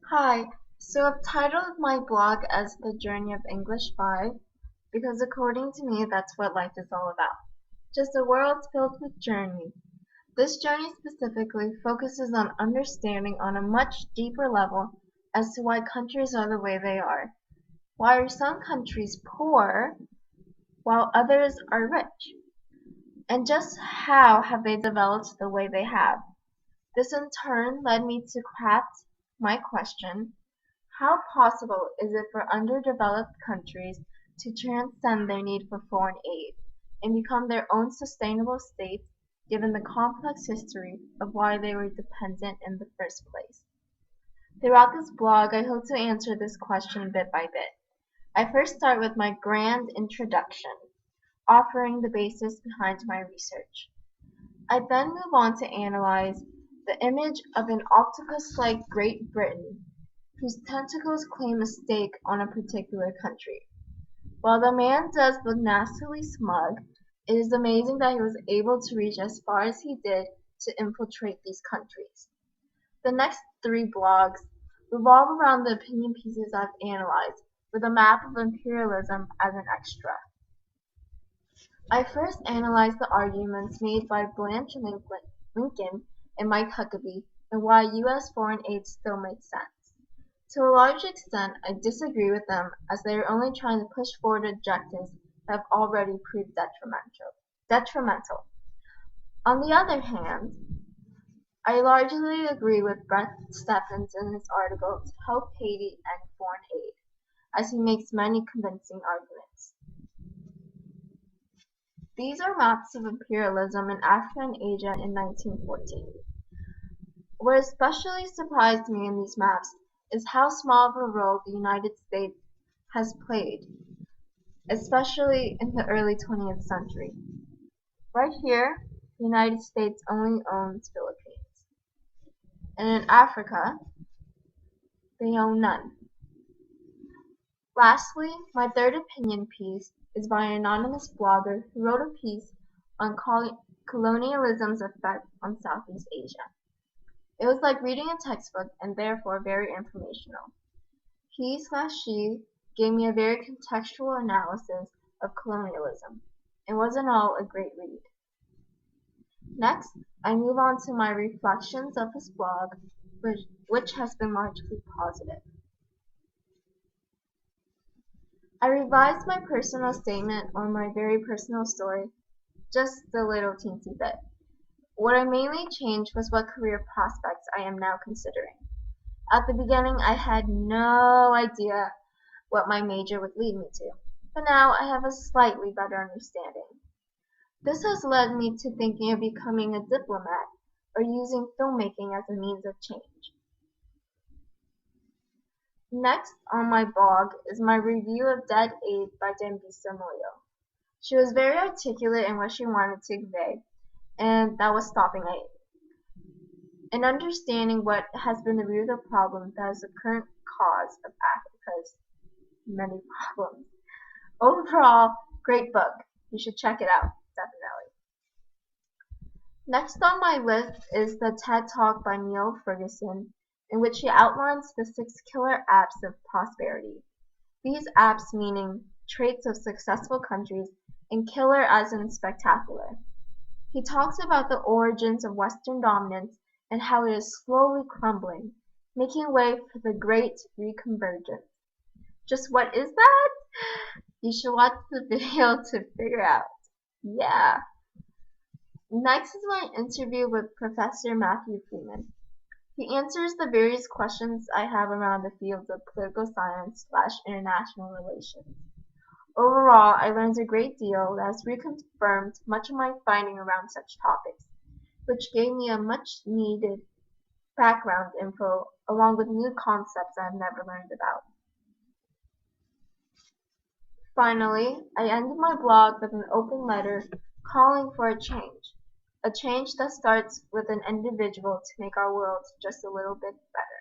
Hi, so I've titled my blog as The Journey of English 5 because according to me that's what life is all about. Just a world filled with journey. This journey specifically focuses on understanding on a much deeper level as to why countries are the way they are. Why are some countries poor while others are rich? And just how have they developed the way they have? This in turn led me to craft my question: how possible is it for underdeveloped countries to transcend their need for foreign aid and become their own sustainable states given the complex history of why they were dependent in the first place? Throughout this blog, I hope to answer this question bit by bit. I first start with my grand introduction, offering the basis behind my research. I then move on to analyze the image of an octopus-like Great Britain whose tentacles claim a stake on a particular country. While the man does look nastily smug, it is amazing that he was able to reach as far as he did to infiltrate these countries. The next three blogs revolve around the opinion pieces I've analyzed, with a map of imperialism as an extra. I first analyzed the arguments made by Blanche Lincoln and Mike Huckabee and why U.S. foreign aid still makes sense. To a large extent, I disagree with them as they are only trying to push forward objectives that have already proved detrimental. On the other hand, I largely agree with Brett Stephens in his article to help Haiti end foreign aid, as he makes many convincing arguments. These are maps of imperialism in Africa and Asia in 1914. What especially surprised me in these maps is how small of a role the United States has played, especially in the early 20th century. Right here, the United States only owns Philippines. And in Africa, they own none. Lastly, my third opinion piece is by an anonymous blogger who wrote a piece on colonialism's effect on Southeast Asia. It was like reading a textbook and therefore very informational. He/she gave me a very contextual analysis of colonialism. It wasn't all a great read. Next, I move on to my reflections of his blog, which has been largely positive. I revised my personal statement or my very personal story just a little teensy bit. What I mainly changed was what career prospects I am now considering. At the beginning, I had no idea what my major would lead me to, but now I have a slightly better understanding. This has led me to thinking of becoming a diplomat or using filmmaking as a means of change. Next on my blog is my review of Dead Aid by Dambisa Moyo. She was very articulate in what she wanted to convey, and that was stopping aid, and understanding what has been the root of the problem that is the current cause of Africa's many problems. Overall, great book. You should check it out, definitely. Next on my list is the TED Talk by Neil Ferguson, in which he outlines the 6 killer apps of prosperity. These apps meaning traits of successful countries and killer as in spectacular. He talks about the origins of Western dominance and how it is slowly crumbling, making way for the great reconvergence. Just what is that? You should watch the video to figure out. Yeah. Next is my interview with Professor Matthew Freeman. He answers the various questions I have around the fields of political science/international relations. Overall, I learned a great deal that has reconfirmed much of my finding around such topics, which gave me a much needed background info along with new concepts I have never learned about. Finally, I ended my blog with an open letter calling for a change that starts with an individual to make our world just a little bit better.